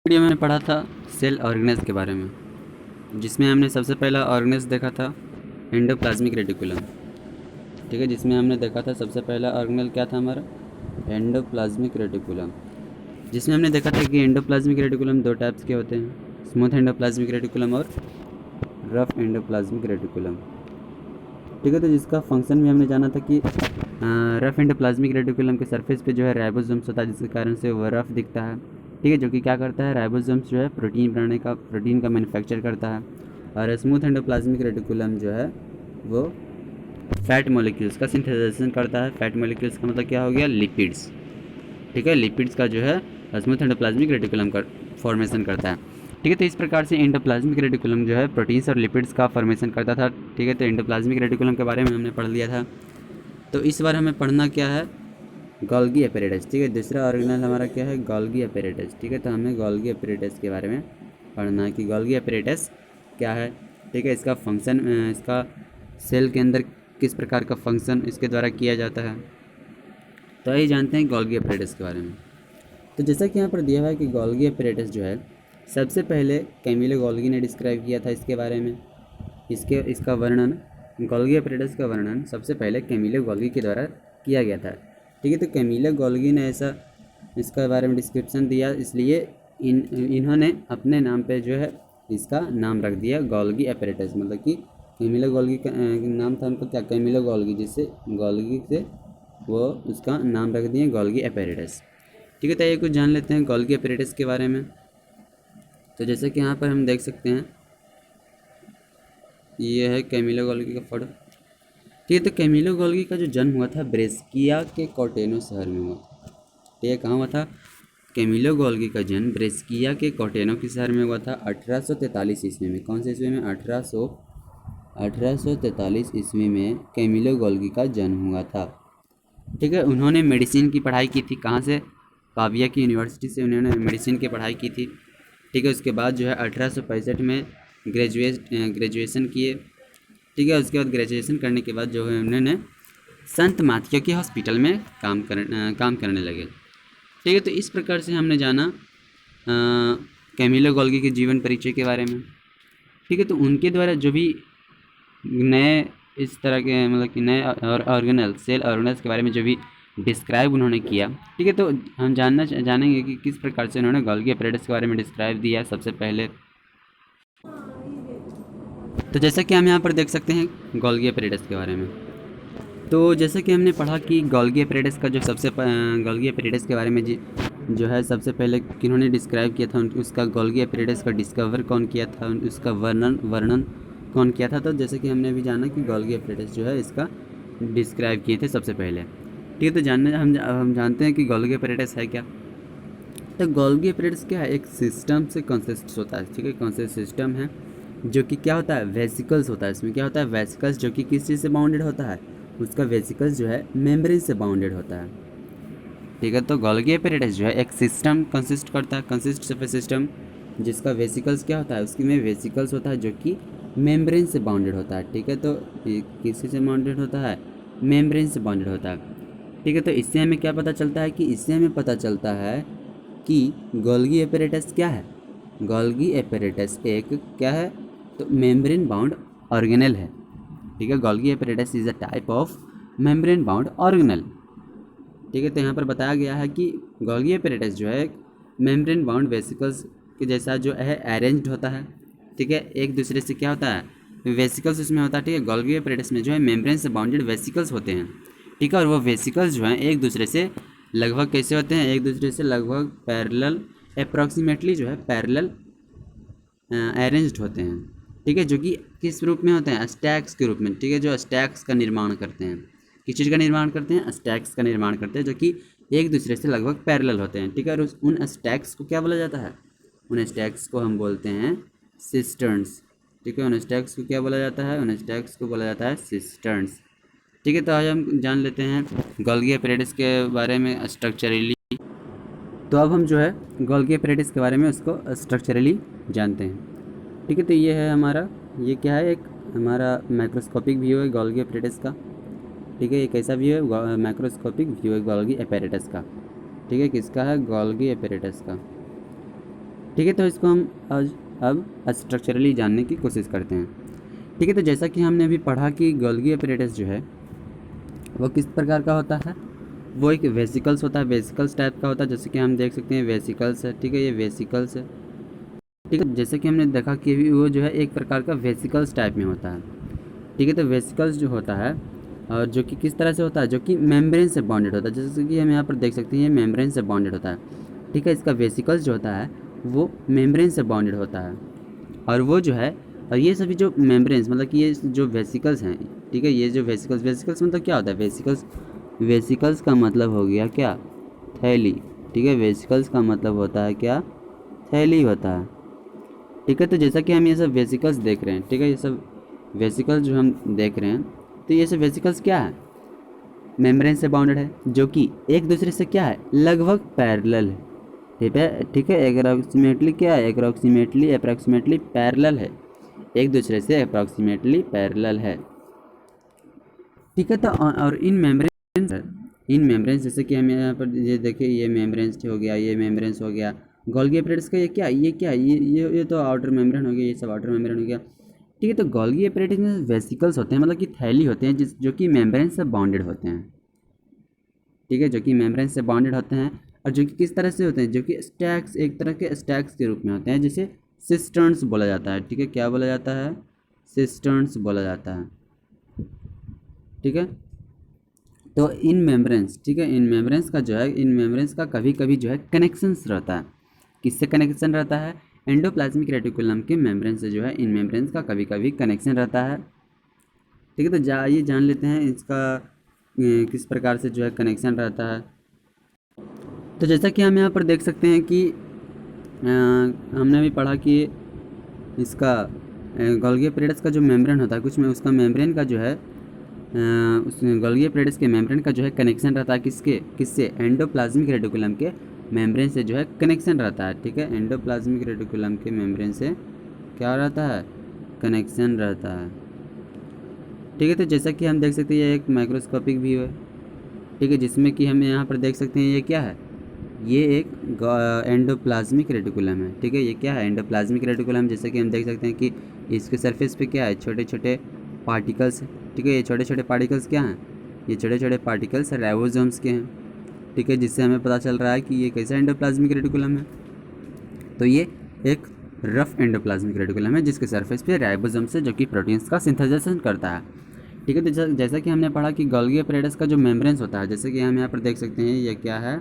Video में पढ़ा था सेल ऑर्गेनेल्स के बारे में, जिसमें हमने सबसे पहला ऑर्गेनेल्स देखा था एंडोप्लाज्मिक रेटिकुलम। ठीक है, जिसमें हमने देखा था सबसे पहला ऑर्गेनेल क्या था हमारा, एंडोप्लाज्मिक रेटिकुलम। जिसमें हमने देखा था कि एंडोप्लाज्मिक रेटिकुलम दो टाइप्स के होते हैं, स्मूथ एंडोप्लाज्मिक रेटिकुलम और रफ एंडोप्लाज्मिक रेटिकुलम। ठीक है, तो जिसका फंक्शन भी हमने जाना था कि रफ एंडोप्लाज्मिक रेटिकुलम के सरफेस पे जो है राइबोसोम्स होता है, जिसके कारण से वो रफ दिखता है। ठीक है, जो कि क्या करता है, राइबोसोम्स जो है प्रोटीन का मैन्युफैक्चर करता है। और स्मूथ एंडोप्लाज्मिक रेटिकुलम जो है वो फैट मॉलिक्यूल्स का सिंथेसाइजेशन करता है। फैट मॉलिक्यूल्स का मतलब क्या हो गया, लिपिड्स। ठीक है, लिपिड्स का जो है स्मूथ एंडोप्लाज्मिक रेटिकुलम का फॉर्मेशन करता है। ठीक है, तो इस प्रकार से एंडोप्लाज्मिक रेटिकुलम जो है प्रोटीन्स और लिपिड्स का फॉर्मेशन करता था। ठीक है, तो एंडोप्लाज्मिक रेटिकुलम के बारे में हमने पढ़ लिया था। तो इस बार हमें पढ़ना क्या है, गोल्गी एपेरेटस। ठीक है, दूसरा ऑर्गेनल हमारा क्या है, गोल्गी एपेरेटस। ठीक है, तो हमें गोल्गी एपेरेटस के बारे में पढ़ना है कि गोल्गी एपेरेटस क्या है। ठीक है, इसका फंक्शन, इसका सेल के अंदर किस प्रकार का फंक्शन इसके द्वारा किया जाता है, तो यही जानते हैं गोल्गी एपेरेटस के बारे में। तो जैसा कि यहाँ पर दिया हुआ है कि गोल्गी एपेरेटस जो है सबसे पहले कैमिलो गोल्गी ने डिस्क्राइब किया था इसके बारे में। इसका वर्णन, गोल्गी एपेरेटस का वर्णन सबसे पहले कैमिलो गोल्गी के द्वारा किया गया था। ठीक है, तो कैमिलो गोल्गी ने ऐसा इसके बारे में डिस्क्रिप्शन दिया, इसलिए इन्होंने अपने नाम पे जो है इसका नाम रख दिया गोल्गी एपेरेटस। मतलब कि कैमिलो गोल्गी का नाम था उनका क्या, कैमिलो गोल्गी, जिससे गोल्गी से वो उसका नाम रख दिए गोल्गी एपेरेटस। ठीक है, तो ये कुछ जान लेते हैं गोल्गी एपेरेटस के बारे में। तो जैसे कि यहाँ पर हम देख सकते हैं, ये है कैमिलो गोल्गी का फोटो। ठीक है, तो कैमिलो गोल्गी का जो जन्म हुआ था ब्रेस्किया के कॉटेनो शहर में हुआ था। ठीक है, कहाँ हुआ था, कैमिलो गोल्गी का जन्म ब्रेस्किया के कॉटेनो के शहर में हुआ था 1843 ईस्वी में। कौन से ईस्वी में, 1843 ईस्वी में कैमिलो गोल्गी का जन्म हुआ था। ठीक है, उन्होंने मेडिसिन की पढ़ाई की थी, कहाँ से, पाविया की यूनिवर्सिटी से उन्होंने मेडिसिन की पढ़ाई की थी। ठीक है, उसके बाद जो है 1865 में ग्रेजुएशन किए। ठीक है, उसके बाद ग्रेजुएशन करने के बाद जो है उन्होंने संत माथिया के हॉस्पिटल में काम करने लगे। ठीक है, तो इस प्रकार से हमने जाना कैमिलो गोल्गी के जीवन परिचय के बारे में। ठीक है, तो उनके द्वारा जो भी नए इस तरह के मतलब कि नए और ऑर्गेनल सेल ऑर्गेनल्स के बारे में जो भी डिस्क्राइब उन्होंने किया। ठीक है, तो हम जानेंगे कि किस प्रकार से उन्होंने गोल्गी एपेरेटस के बारे में डिस्क्राइब दिया सबसे पहले। तो जैसा कि हम यहाँ पर देख सकते हैं गोल्गी एपेरेटस के बारे में, तो जैसे कि हमने पढ़ा कि गोल्गी एपेरेटस का जो गोल्गी एपेरेटस के बारे में जो है सबसे पहले किन्होंने डिस्क्राइब किया था, उसका गोल्गी एपेरेटस का डिस्कवर कौन किया था, उसका वर्णन कौन किया था। तो जैसे कि हमने अभी जाना कि गोल्गी एपेरेटस जो है इसका डिस्क्राइब किए थे सबसे पहले। ठीक है, तो हम जानते हैं कि गोल्गी एपेरेटस है क्या। तो गोल्गी एपेरेटस क्या है, एक सिस्टम से कंसिस्ट होता है। ठीक है, कौन सा सिस्टम है जो कि क्या होता है, वेसिकल्स होता है। इसमें क्या होता है, वेसिकल्स, जो कि किस चीज़ से बाउंडेड होता है, उसका वेसिकल्स जो है मेम्ब्रेन से बाउंडेड होता है। ठीक है, तो गोल्गी एपेरेटस जो है एक सिस्टम कंसिस्ट करता है, कंसिस्ट ऑफ ए सिस्टम जिसका वेसिकल्स क्या होता है, उसकी में वेसिकल्स होता है जो कि मेम्ब्रेन से बाउंडेड होता है। ठीक है, तो किसी से बाउंडेड होता है, मेम्ब्रेन से बाउंडेड होता है। ठीक है, तो इससे हमें क्या पता चलता है, कि इससे हमें पता चलता है कि गोल्गी एपेरेटस क्या है। गोल्गी एपेरेटस एक क्या है, तो मेम्ब्रेन बाउंड ऑर्गेनल है। ठीक है, Golgi apparatus is a type of membrane bound organelle. ठीक है, तो यहाँ पर बताया गया है कि गोल्गी एपेरेटस जो है मेम्ब्रेन बाउंड वेसिकल्स के जैसा जो है अरेंज्ड होता है। ठीक है, एक दूसरे से क्या होता है, वेसिकल्स उसमें होता है। ठीक है, गोल्गी एपेरेटस में जो है मेम्ब्रेन से बाउंडेड वेसिकल्स होते हैं। ठीक है, और वो वेसिकल्स जो हैं एक दूसरे से लगभग कैसे होते हैं, एक दूसरे से लगभग पैरेलल, अप्रॉक्सीमेटली जो है पैरेलल अरेंज्ड होते हैं। ठीक है, जो कि किस रूप में होते हैं, स्टैक्स के रूप में। ठीक है, जो स्टैक्स का निर्माण करते हैं, किस चीज़ का निर्माण करते हैं, स्टैक्स का निर्माण करते हैं, जो कि एक दूसरे से लगभग पैरेलल होते हैं। ठीक है, और उन स्टैक्स को क्या बोला जाता है, उन स्टैक्स को हम बोलते हैं सिस्टर्न्स। ठीक है, उन स्टैक्स को क्या बोला जाता है, उन स्टैक्स को बोला जाता है सिस्टर्न्स। ठीक है, तो आज हम जान लेते हैं गोल्गी एपेरेटस के बारे में स्ट्रक्चरली। तो अब हम जो है गोल्गी एपेरेटस के बारे में उसको स्ट्रक्चरली जानते हैं। ठीक है, तो ये है हमारा, ये क्या है, एक हमारा माइक्रोस्कोपिक व्यू है गोल्गी एपेरेटस का। ठीक है, ये कैसा व्यू है, माइक्रोस्कोपिक व्यू है गोल्गी एपेरेटस का। ठीक है, किसका है, गोल्गी एपेरेटस का। ठीक है, तो इसको हम आज अब स्ट्रक्चरली जानने की कोशिश करते हैं। ठीक है, तो जैसा कि हमने अभी पढ़ा कि गोल्गी एपरेटस जो है वो किस प्रकार का होता है, वो एक वेसिकल्स होता है, वेसिकल्स टाइप का होता है, जैसे कि हम देख सकते हैं वेसिकल्स है। ठीक है, ये वेसिकल्स है। ठीक है, जैसे कि हमने देखा कि वो जो है एक प्रकार का वेसिकल्स टाइप में होता है। ठीक है, तो वेसिकल्स जो होता है और जो कि किस तरह से होता है, जो कि मेम्ब्रेन से बॉन्डेड होता है, जैसे कि हम यहाँ पर देख सकते हैं ये मेम्ब्रेन से बॉन्डेड होता है। ठीक है, इसका वेसिकल्स जो होता है वो मेम्ब्रेन से बॉन्डेड होता है। और वो जो है, और ये सभी जो मेम्ब्रेन्स मतलब कि ये जो वेसिकल्स हैं, ठीक है, ये जो वेसिकल्स, वेसिकल्स मतलब क्या होता है, वेसिकल्स, वेसिकल्स का मतलब हो गया क्या, थैली। ठीक है, वेसिकल्स का मतलब होता है क्या, थैली होता है। ठीक है, तो जैसा कि हम ये सब वेसिकल्स देख रहे हैं, ठीक है, ये सब वेसिकल्स जो हम देख रहे हैं, तो ये सब वेसिकल्स क्या है, मेम्ब्रेन से बाउंडेड है, जो कि एक दूसरे से क्या है, लगभग पैरेलल है। ठीक है, ठीक है, अप्रॉक्सीमेटली क्या है, अप्रॉक्सीमेटली पैरेलल है, एक दूसरे से अप्रॉक्सीमेटली पैरेलल है। ठीक है, तो और इन मेम्ब्रेन्स जैसे कि हम यहाँ पर ये देखिए, ये मेम्ब्रेन्स हो गया, ये मेम्ब्रेन्स हो गया, गोल्गी एपरेटस का ये तो आउटर मेम्ब्रेन हो गया, ये सब आउटर मेम्ब्रेन हो गया। ठीक है, तो गोल्गी एपरेटस में वेसिकल्स होते हैं, मतलब कि थैली होते हैं जो कि मेम्ब्रेन से बॉन्डेड होते हैं। ठीक है, जो कि मेम्ब्रेन से बॉन्डेड होते हैं, और जो कि किस तरह से होते हैं, जो कि स्टैक्स, एक तरह के स्टैक्स के रूप में होते हैं, जिसे सिस्टर्न्स बोला जाता है। ठीक है, क्या बोला जाता है, सिस्टर्न्स बोला जाता है। ठीक है, तो इन मेम्ब्रेन्स, ठीक है, इन मेम्ब्रेन्स का जो है, इन मेम्ब्रेन्स का कभी कभी जो है कनेक्शंस रहता है। किससे कनेक्शन रहता है, एंडोप्लाज्मिक रेटिकुलम के मेम्ब्रेन से जो है इन मेम्ब्रेन्स का कभी कभी कनेक्शन रहता है। ठीक है, तो आइए जान लेते हैं इसका किस प्रकार से जो है कनेक्शन रहता है। तो जैसा कि हम यहाँ पर देख सकते हैं कि हमने अभी पढ़ा कि इसका गोल्गी एपरेटस का जो मेम्ब्रेन होता है, कुछ में उसका मेम्ब्रेन का जो है उस गोल्गी एपरेटस के मेम्ब्रेन का जो है कनेक्शन रहता है, किससे, एंडोप्लाज्मिक रेटिकुलम के मेम्ब्रेन से जो है कनेक्शन रहता है। ठीक है, एंडोप्लाज्मिक रेटिकुलम के मेम्ब्रेन से क्या रहता है, कनेक्शन रहता है। ठीक है, तो जैसा कि हम देख सकते हैं ये एक माइक्रोस्कोपिक व्यू है। ठीक है, जिसमें कि हम यहाँ पर देख सकते हैं ये क्या है, ये एक एंडोप्लाज्मिक रेटिकुलम है। ठीक है, ये क्या है, एंडोप्लाज्मिक रेटिकुलम। जैसे कि हम देख सकते हैं कि इसके सरफेस पे क्या है, छोटे छोटे पार्टिकल्स। ठीक है, ये छोटे छोटे पार्टिकल्स क्या हैं, ये छोटे छोटे पार्टिकल्स राइबोसोम्स के हैं। ठीक है, जिससे हमें पता चल रहा है कि ये कैसा एंडोप्लाज्मिक रेटिकुलम है। तो ये एक रफ एंडोप्लाज्मिक रेटिकुलम है जिसके सरफेस पे राइबोसोम्स है, जो कि प्रोटीन्स का सिंथेसाइजेशन करता है। ठीक है, तो जैसा कि हमने पढ़ा कि गोल्गी एपरेटस का जो मेम्ब्रेन्स होता है, जैसे कि हम यहाँ पर देख सकते हैं ये क्या है,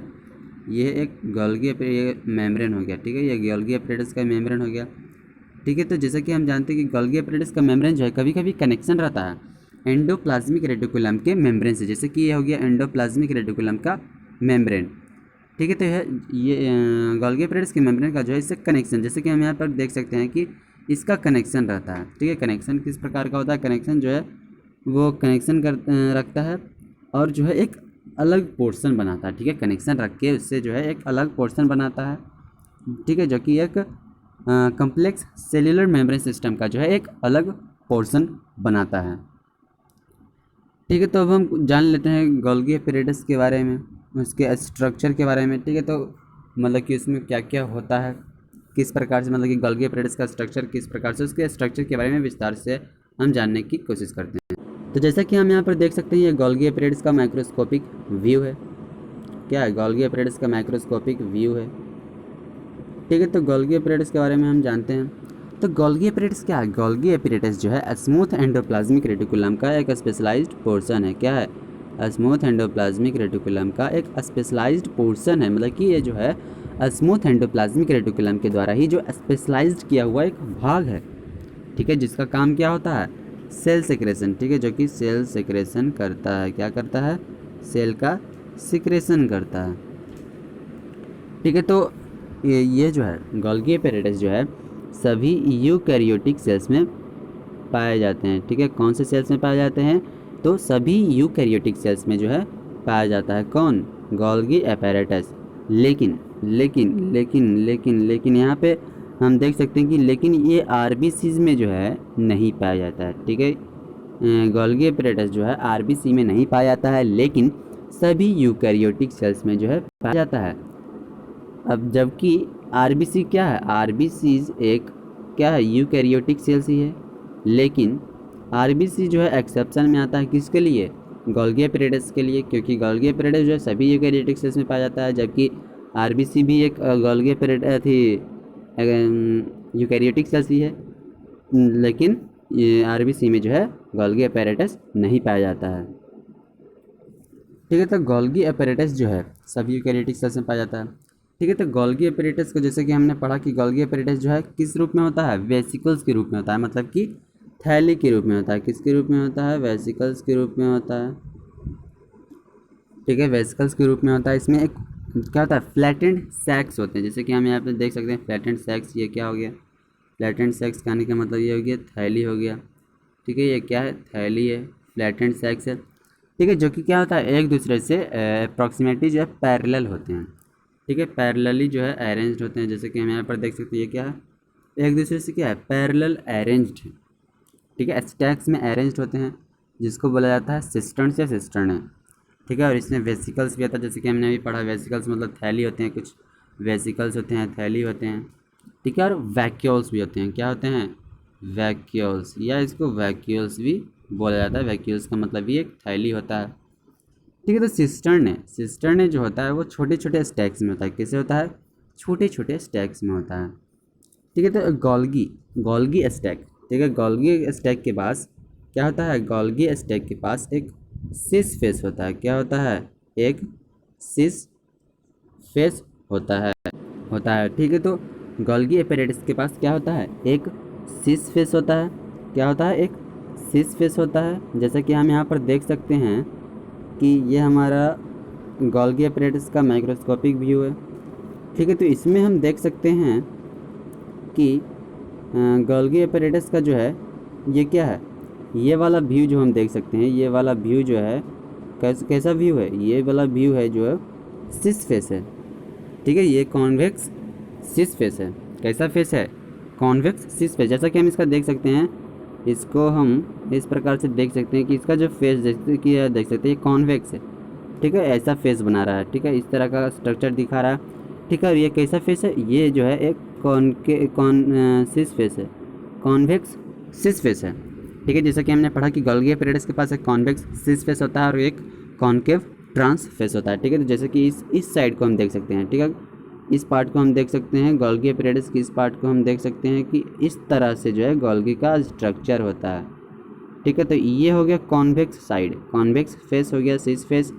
ये एक ये मेम्ब्रेन हो गया। ठीक है, ये गोल्गी एपरेटस का मेम्ब्रेन हो गया। ठीक है, तो जैसे कि हम जानते हैं कि गोल्गी एपरेटस का मेम्ब्रेन जो है कभी कभी कनेक्शन रहता है एंडोप्लाज्मिक रेटिकुलम के मेम्ब्रेन से, जैसे कि ये हो गया एंडोप्लाज्मिक रेटिकुलम का मेम्ब्रेन। ठीक है, तो ये गोल्गी एपरेटस के मेम्ब्रेन का जो है इससे कनेक्शन, जैसे कि हम यहाँ पर देख सकते हैं कि इसका कनेक्शन रहता है। ठीक है, कनेक्शन किस प्रकार का होता है, कनेक्शन जो है वो कनेक्शन रखता है और जो है एक अलग पोर्शन बनाता है। ठीक है, कनेक्शन रख के उससे जो है एक अलग पोर्शन बनाता है। ठीक है, जो कि एक कम्प्लेक्स सेल्यूलर मेम्ब्रेन सिस्टम का जो है एक अलग पोर्शन बनाता है। ठीक है, तो अब हम जान लेते हैं गोल्गी एपरेटस के बारे में, उसके स्ट्रक्चर के बारे में। ठीक है, तो मतलब कि उसमें क्या क्या होता है, किस प्रकार से, मतलब कि गोल्गी एपरेटस का स्ट्रक्चर किस प्रकार से, उसके स्ट्रक्चर के बारे में विस्तार से हम जानने की कोशिश करते हैं। तो जैसा कि हम यहाँ पर देख सकते हैं ये गोल्गी एपरेटस का माइक्रोस्कोपिक व्यू है। क्या है, गोल्गी एपरेटस का माइक्रोस्कोपिक व्यू है। ठीक है, तो गोल्गी एपरेटस के बारे में हम जानते हैं। तो गोल्गी एपरेटस क्या है, गोल्गी एपरेटस जो है स्मूथ एंडोप्लाज्मिक रेटिकुलम का एक स्पेशलाइज्ड पोर्शन है। क्या है, स्मूथ एंडोप्लाज्मिक रेटिकुलम का एक स्पेशलाइज्ड पोर्शन है, मतलब कि ये जो है स्मूथ एंडोप्लाज्मिक रेटिकुलम के द्वारा ही जो स्पेशलाइज्ड किया हुआ एक भाग है। ठीक है, जिसका काम क्या होता है, सेल सिक्रेशन। ठीक है, जो कि सेल सिक्रेशन करता है, क्या करता है, सेल का सिक्रेशन करता है। ठीक है, तो ये जो है गोल्गी एपरेटस जो है सभी यूकैरियोटिक सेल्स में पाए जाते हैं। ठीक है, कौन से सेल्स में पाए जाते हैं, तो सभी यूकैरियोटिक सेल्स में जो है पाया जाता है। कौन, गोल्गी एपरेटस। लेकिन लेकिन लेकिन लेकिन लेकिन यहाँ पे हम देख सकते हैं कि लेकिन ये आरबीसीज में जो है नहीं पाया जाता है। ठीक है, गोल्गी एपरेटस जो है आरबीसी में नहीं पाया जाता है, लेकिन सभी यूकैरियोटिक सेल्स में जो है पाया जाता है। अब जबकि आरबीसी क्या है, आरबीसी एक क्या है, यूकैरियोटिक सेल्स ही है, लेकिन आरबीसी जो है एक्सेप्शन में आता है किसके लिए, गोल्गी एपेरेटस के लिए, क्योंकि गोल्गी एपेरेटस जो है सभी यूकैरियोटिक सेल्स में पाया जाता है, जबकि आरबीसी भी एक गोल्गी एपेरेटस थी यूकैरियोटिक सेल्स ही है, लेकिन ये आरबीसी में जो है गोल्गी एपेरेटस नहीं पाया जाता है। ठीक है, तो गोल्गी एपेरेटस जो है सभी यूकैरियोटिक सेल्स में पाया जाता है। ठीक है, तो गोल्गी एपेरेटस को जैसे कि हमने पढ़ा कि गोल्गी एपेरेटस जो है किस रूप में होता है, वेसिकल्स के रूप में होता है, मतलब कि थैली के रूप में होता है। किसके रूप में होता है, वेसिकल्स के रूप में होता है। ठीक है, वेसिकल्स के रूप में होता है। इसमें एक क्या होता है, फ्लैटेंड सैक्स होते हैं, जैसे कि हम यहाँ पे देख सकते हैं फ्लैटेंड सैक्स। ये क्या हो गया, फ्लैटेंड सैक्स कहने का मतलब ये हो गया थैली हो गया। ठीक है, ये क्या है, थैली है, फ्लैटेंड सैक्स है। ठीक है, जो कि क्या होता है, एक दूसरे से अप्रॉक्सीमेटली जो है पैरेलल होते हैं। ठीक है, पैरेलली जो है अरेंज्ड होते हैं, जैसे कि हम यहाँ पर देख सकते हैं ये क्या है, एक दूसरे से क्या है, पैरेलल अरेंज्ड है। ठीक है, स्टैक्स में अरेंज्ड होते हैं, जिसको बोला जाता है सिस्टर्न से सिस्टर्न है। ठीक है, और इसमें वेसिकल्स भी आता है, जैसे कि हमने अभी पढ़ा, वेसिकल्स मतलब थैली होते हैं, कुछ वेसिकल्स होते हैं, थैली होते हैं। ठीक है, और वैक्यूल्स भी होते हैं, क्या होते हैं, वैक्यूल्स, या इसको वैक्यूल्स भी बोला जाता है। वैक्यूल्स का मतलब भी एक थैली होता है। ठीक है, तो सिस्टर्न जो होता है वो छोटे छोटे स्टैक्स में होता है। कैसे होता है, छोटे छोटे स्टैक्स में होता है। ठीक है, तो गोल्गी स्टैक। ठीक है, गोल्गी स्टैक के पास क्या होता है, गोल्गी स्टैक के पास एक सिस फेस होता है। क्या होता है, एक सिस फेस होता है। ठीक है, तो गोल्गी एपेरेटस के पास क्या होता है, एक सिस फेस होता है। क्या होता है, एक सिस फेस होता है। जैसे कि हम यहाँ पर देख सकते हैं कि ये हमारा गोल्गी एपेरेटस का माइक्रोस्कोपिक व्यू है। ठीक है, तो इसमें हम देख सकते हैं कि गोल्गी एपेरेटस का जो है ये क्या है, ये वाला व्यू जो हम देख सकते हैं, ये वाला व्यू जो है कैसा व्यू है, ये वाला व्यू है जो है सिस फेस है। ठीक है, ये कॉन्वेक्स सिस फेस है। कैसा फेस है, कॉन्वेक्स सिस फेस। जैसा कि हम इसका देख सकते हैं, इसको हम इस प्रकार से देख सकते हैं कि इसका जो फेस जैसे कि देख सकते हैं ये कॉन्वेक्स है। ठीक है, ऐसा फेस बना रहा है। ठीक है, इस तरह का स्ट्रक्चर दिखा रहा है। ठीक है, और ये कैसा फेस है, ये जो है एक सिस फेस है, कॉन्वेक्स सिस फेस है। ठीक है, जैसा कि हमने पढ़ा कि गोल्गी एपेरेटस के पास एक कॉन्वेक्स सिस फेस होता है और एक कॉन्केव ट्रांस फेस होता है। ठीक है, तो जैसे कि इस साइड को हम देख सकते हैं। ठीक है, इस पार्ट को हम देख सकते हैं, गोल्गी एपेरेटस की इस पार्ट को हम देख सकते हैं कि इस तरह से जो है गोल्गी का स्ट्रक्चर होता है। ठीक है, तो ये हो गया कॉन्वेक्स साइड, कॉन्वेक्स फेस हो गया सिस फेस।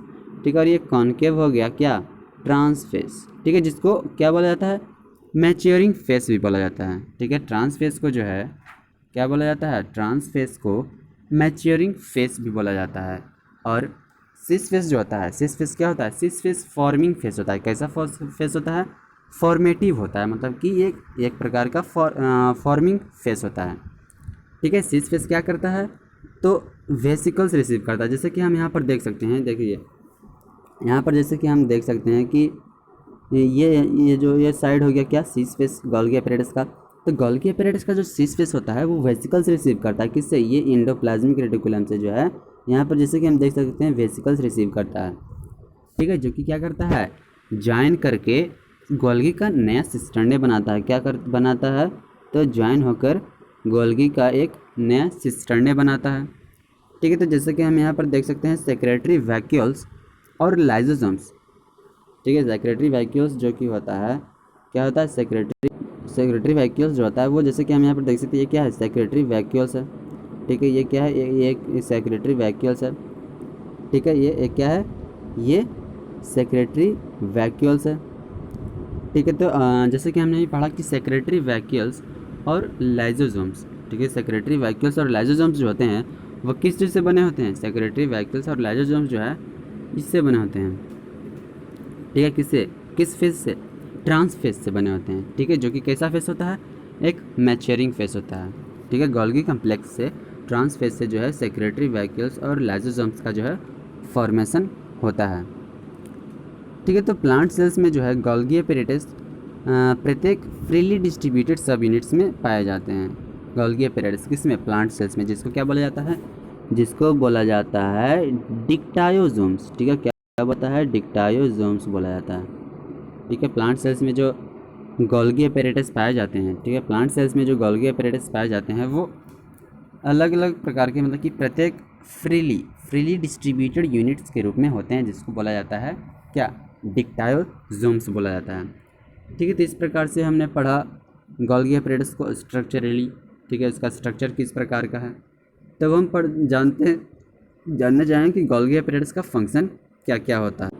ठीक है, और ये कॉन्केव हो गया क्या, ट्रांस फेस। ठीक है, जिसको क्या बोला जाता है, मैच्योरिंग फेस भी बोला जाता है। ठीक है, ट्रांस फेस को जो है क्या बोला जाता है, ट्रांस फेस को मैच्योरिंग फेस भी बोला जाता है। और सिस फेस जो होता है, सिस फेस क्या होता है, सिस फेस फॉर्मिंग फेस होता है। कैसा फेस होता है, फॉर्मेटिव होता है, मतलब कि ये एक प्रकार का फॉर्मिंग फेस होता है। ठीक है, सिस फेस क्या करता है, तो वेसिकल्स रिसीव करता है। जैसे कि हम यहाँ पर देख सकते हैं, देखिए यहाँ पर जैसे कि हम देख सकते हैं कि ये साइड हो गया क्या, सिस फेस गोल्गी एपेरेटस का। तो गोल्गी एपेरेटस का जो सिस फेस होता है वो वेसिकल्स रिसीव करता है। किससे, ये इंडोप्लाज्मिक रेटिकुलम से जो है, यहाँ पर जैसे कि हम देख सकते हैं वेसिकल्स रिसीव करता है। ठीक है, जो कि क्या करता है, ज्वाइन करके गोल्गी का नया सिस्टर्ने बनाता है। बनाता है, तो ज्वाइन होकर गोल्गी का एक नया सिस्टर्ने बनाता है। ठीक है, तो जैसे कि हम यहाँ पर देख सकते हैं सेक्रेटरी वैक्यूल्स और लाइजोसोम्स। ठीक है, सेक्रेटरी वैक्यूल्स जो कि होता है, क्या होता है, सेक्रेटरी वैक्यूल्स जो होता है वो, जैसे कि हम यहाँ पर देख सकते हैं ये क्या है, सेक्रेटरी वैक्यूल्स है। ठीक है, ये क्या है, ये एक सेक्रेटरी वैक्यूल्स है। ठीक है, ये क्या है, ये सेक्रेटरी वैक्यूल्स है। ठीक है, तो जैसे कि हमने ये पढ़ा कि सेक्रेटरी वैक्यूल्स और लाइजोसोम्स। ठीक है, सेक्रेटरी वैक्यूल्स और लाइजोसोम्स जो होते हैं वो किस चीज़ से बने होते हैं, सेक्रेटरी वैक्यूल्स और लाइजोसोम्स जो है इससे बने होते हैं। ठीक है, किस फेस से, ट्रांस फेस से बने होते हैं। ठीक है, जो कि कैसा फेस होता है, एक मैच्योरिंग फेस होता है। ठीक है, गोल्गी कम्प्लेक्स से, ट्रांस फेस से जो है सेक्रेटरी वैक्यूल्स और लाइजोसोम्स का जो है फॉर्मेशन होता है। ठीक है, तो प्लांट सेल्स में जो है गोल्गी एपेरेटस प्रत्येक फ्रीली डिस्ट्रीब्यूटेड सब यूनिट्स में पाए जाते हैं। गोल्गी एपेरेटस किस में, प्लांट सेल्स में, जिसको क्या बोला जाता है, जिसको बोला जाता है डिक्टायोजोम्स। ठीक है, क्या बोलता है, डिक्टायोजोम्स बोला जाता है। ठीक है, प्लांट सेल्स में जो गोल्गी अपैरेटस पाए जाते हैं, ठीक है, प्लांट सेल्स में जो गोल्गी अपैरेटस पाए जाते हैं वो अलग अलग प्रकार के, मतलब कि प्रत्येक फ्रीली डिस्ट्रीब्यूटेड यूनिट्स के रूप में होते हैं, जिसको बोला जाता है क्या, डिक्टायोजोम्स बोला जाता है। ठीक है, तो इस प्रकार से हमने पढ़ा गोल्गी अपैरेटस को स्ट्रक्चरली। ठीक है, इसका स्ट्रक्चर किस प्रकार का है। तब हम जानना चाहें कि गोल्गी अपैरेटस का फंक्शन क्या क्या होता है।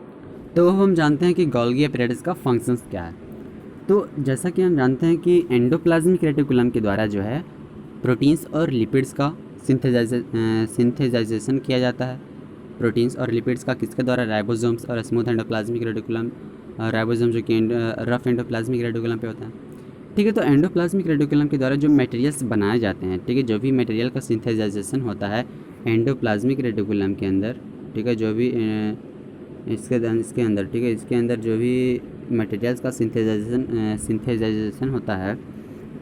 तो हम जानते हैं कि गोल्गी अपैरेटस का फंक्शंस क्या है। तो जैसा कि हम जानते हैं कि एंडोप्लाज्मिक रेटिकुलम के द्वारा जो है प्रोटीन्स और लिपिड्स का सिंथेसाइजेशन किया जाता है। प्रोटीन्स और लिपिड्स का किसके द्वारा, राइबोसोम्स और स्मूथ एंडोप्लाज्मिक रेटिकुलम, राइबोसोम जो कि रफ एंडोप्लाज्मिक रेटिकुलम पे होता है। ठीक है, तो एंडोप्लाज्मिक रेटिकुलम के द्वारा जो मटेरियल्स बनाए जाते हैं, ठीक है, जो भी मटेरियल का सिंथेसाइजेशन होता है एंडोप्लाज्मिक रेटिकुलम के अंदर, ठीक है, जो भी इसके अंदर, ठीक है, इसके अंदर जो भी मटेरियल्स का सिंथेसाइजेशन होता है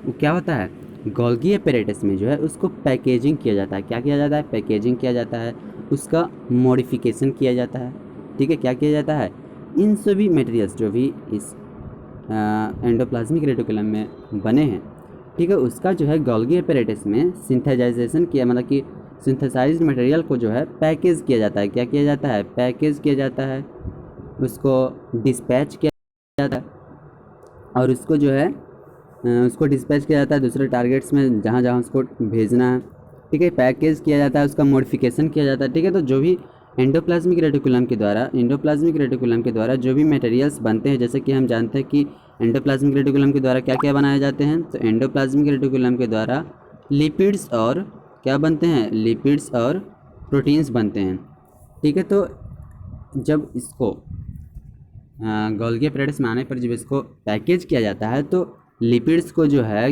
वो क्या होता है, गोल्गी अपैरेटस में जो है उसको पैकेजिंग किया जाता है। क्या किया जाता है, पैकेजिंग किया जाता है, उसका मॉडिफिकेशन किया जाता है। ठीक है, क्या किया जाता है, इन सभी मटेरियल्स जो भी इस एंडोप्लाज्मिक रेटिकुलम में बने हैं, ठीक है, उसका जो है गोल्गी अपैरेटस में सिंथेसाइजेशन किया, मतलब कि सिंथेसाइज्ड मटेरियल को जो है पैकेज किया जाता है। क्या किया जाता है, पैकेज किया जाता है, उसको डिस्पैच किया जाता है, और उसको जो है उसको डिस्पैच किया जाता है दूसरे टारगेट्स में जहाँ जहाँ उसको भेजना है। ठीक है, पैकेज किया जाता है, उसका मॉडिफिकेशन किया जाता है। ठीक है, तो जो भी एंडोप्लाज्मिक रेटिकुलम के द्वारा जो भी मटेरियल्स बनते हैं, जैसे कि हम जानते हैं कि एंडोप्लाज्मिक रेटिकुलम के द्वारा क्या क्या बनाए जाते हैं। तो एंडोप्लाज्मिक रेटिकुलम के द्वारा लिपिड्स और क्या बनते हैं, लिपिड्स और प्रोटीन्स बनते हैं। ठीक है, तो जब इसको गोल्गी अपैरेटस में आने पर जब इसको पैकेज किया जाता है तो लिपिड्स को जो है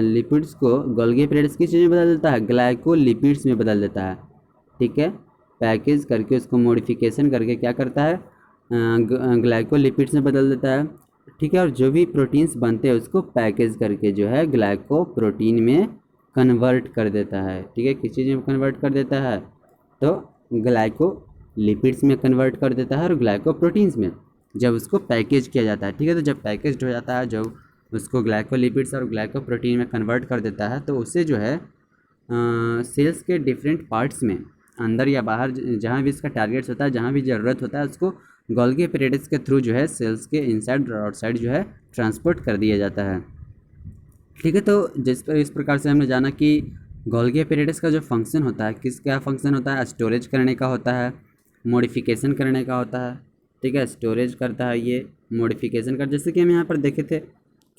लिपिड्स को गोल्गी अपैरेटस किस चीज़ में बदल देता है, ग्लाइकोलिपिड्स में बदल देता है। ठीक है, पैकेज करके उसको मॉडिफिकेशन करके क्या करता है, ग्लाइकोलिपिड्स में बदल देता है। ठीक है, और जो भी प्रोटीन्स बनते हैं उसको पैकेज करके जो है ग्लाइकोप्रोटीन में कन्वर्ट कर देता है। ठीक है, किस चीज़ में कन्वर्ट कर देता है, तो ग्लाइकोलिपिड्स में कन्वर्ट कर देता है और ग्लाइकोप्रोटीन्स में, जब उसको पैकेज किया जाता है। ठीक है, तो जब पैकेज हो जाता है, जब उसको ग्लाइकोलिपिड्स और ग्लाइकोप्रोटीन में कन्वर्ट कर देता है, तो उससे जो है सेल्स के डिफरेंट पार्ट्स में अंदर या बाहर जहाँ भी इसका टारगेट्स होता है, जहाँ भी ज़रूरत होता है, उसको गोल्गी अपैरेटस के थ्रू जो है सेल्स के इनसाइड और आउटसाइड जो है ट्रांसपोर्ट कर दिया जाता है। ठीक है, तो इस प्रकार से हमने जाना कि गोल्गी अपैरेटस का जो फंक्शन होता है, क्या फंक्शन होता है, स्टोरेज करने का होता है, मॉडिफिकेशन करने का होता है। ठीक है, स्टोरेज करता है, ये मॉडिफिकेशन कर, जैसे कि हम यहाँ पर देखे थे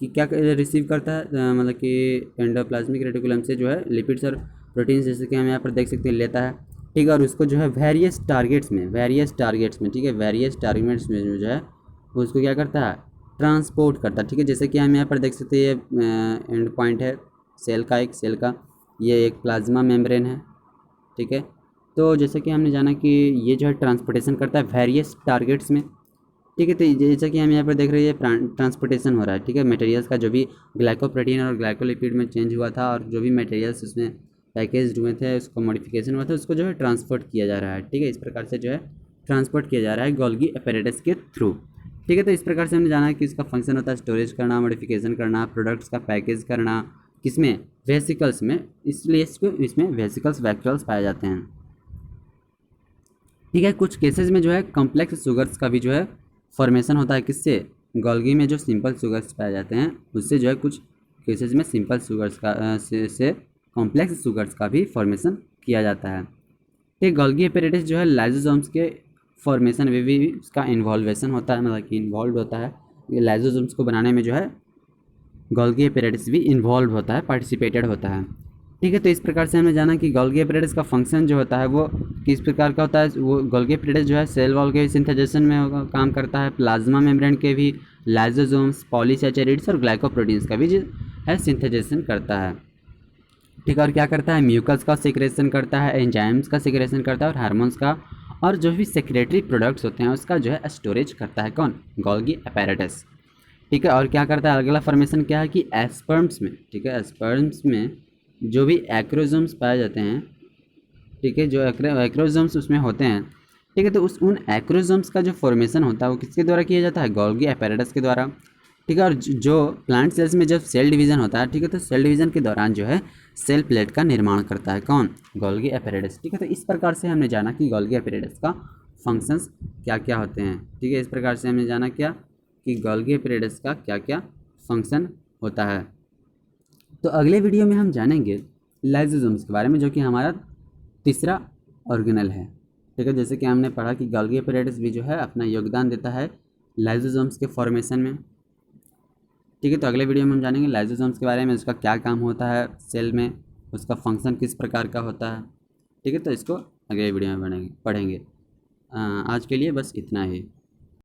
कि क्या रिसीव करता है, मतलब कि एंडोप्लाज्मिक रेटिकुलम से जो है लिपिड्स और प्रोटीन्स, जैसे कि हम यहाँ पर देख सकते हैं, लेता है। ठीक है, और उसको जो है वेरियस टारगेट्स में, ठीक है, वेरियस टारगेट्स में जो है उसको क्या करता है, ट्रांसपोर्ट करता है। ठीक है, जैसे कि हम यहाँ पर देख सकते हैं, ये एंड पॉइंट है सेल का, ये एक प्लाज्मा मेम्ब्रेन है। ठीक है, तो जैसे कि हमने जाना कि ये जो है ट्रांसपोर्टेशन करता है वेरियस टारगेट्स में। ठीक है, तो जैसा कि हम यहाँ पर देख रहे हैं ट्रांसपोर्टेशन हो रहा है। ठीक है, मटेरियल्स का जो भी ग्लाइकोप्रोटीन और ग्लाइकोलिपिड में चेंज हुआ था और जो भी मटेरियल्स उसमें पैकेज हुए थे, उसको मॉडिफिकेशन हुआ था, उसको जो है ट्रांसपोर्ट किया जा रहा है। ठीक है, इस प्रकार से जो है ट्रांसपोर्ट किया जा रहा है गोल्गी अपैरेटस के थ्रू। ठीक है, तो इस प्रकार से हमने जाना कि इसका फंक्शन होता है स्टोरेज करना, मॉडिफिकेशन करना, प्रोडक्ट्स का पैकेज करना, किसमें, वेसिकल्स में, इसलिए इसमें वेसिकल्स वैक्यूल्स पाए जाते हैं। ठीक है, कुछ केसेस में जो है कॉम्प्लेक्स शुगर्स का भी जो है फॉर्मेशन होता है, किससे, गोल्गी में जो सिंपल शुगर्स पाए जाते हैं उससे जो है कुछ केसेस में सिंपल शुगर्स का से कॉम्प्लेक्स शुगर्स का भी फॉर्मेशन किया जाता है। ठीक, गोल्गी अपैरेटस जो है लाइसोसोम्स के फॉर्मेशन में भी उसका इन्वॉल्वेशन होता है, मतलब कि इन्वॉल्व होता है। लाइसोसोम्स को बनाने में जो है गोल्गी अपैरेटस भी इन्वॉल्व होता है, पार्टिसिपेटेड होता है। ठीक है, तो इस प्रकार से हमने जाना कि गोल्गी अपैरेटस का फंक्शन जो होता है वो किस प्रकार का होता है। वो गोल्गी अपैरेटस जो है सेल वॉल के सिंथेसाइजेशन में काम करता है, प्लाज्मा मेम्ब्रेन के भी, लाइसोसोम्स, पॉलीसैचेरिड्स और ग्लाइकोप्रोटीन्स का भी जो है सिंथेसाइजेशन करता है। ठीक है, और क्या करता है, म्यूकस का सिक्रेशन करता है, एंजाइम्स का सिक्रेशन करता है और हार्मोन्स का, और जो भी सेक्रेटरी प्रोडक्ट्स होते हैं उसका जो है स्टोरेज करता है कौन, गोल्गी अपैरेटस। ठीक है, और क्या करता है, अगला फॉर्मेशन क्या है कि एस्पर्म्स में, ठीक है, एस्पर्म्स में जो भी एक्रोसोम्स पाए जाते हैं, ठीक है, जो एक्रोसोम्स उसमें होते हैं। ठीक है, तो उन एक्रोसोम्स का जो फॉर्मेशन होता है वो किसके द्वारा किया जाता है, गोल्गी अपैरेटस के द्वारा। ठीक है। और जो प्लांट सेल्स में जब सेल डिवीज़न होता है, ठीक है, तो सेल डिवीज़न के दौरान जो है सेल प्लेट का निर्माण करता है कौन? गोल्गी एपेरेडिस। ठीक है, तो इस प्रकार से हमने जाना कि गोल्गी एपेरेडिस का फंक्शंस क्या क्या होते हैं। ठीक है, इस प्रकार से हमने जाना क्या कि गोल्गी एपेरेडिस का क्या क्या फंक्शन होता है। तो अगले वीडियो में हम जानेंगे लाइसोसोम्स के बारे में, जो कि हमारा तीसरा ऑर्गेनल है। ठीक है, जैसे कि हमने पढ़ा कि गोल्गी एपेरेडिस भी जो है अपना योगदान देता है लाइसोसोम्स के फॉर्मेशन में। ठीक है, तो अगले वीडियो में हम जानेंगे लाइसोसोम्स के बारे में, उसका क्या काम होता है सेल में, उसका फंक्शन किस प्रकार का होता है। ठीक है, तो इसको अगले वीडियो में पढ़ेंगे। आज के लिए बस इतना ही।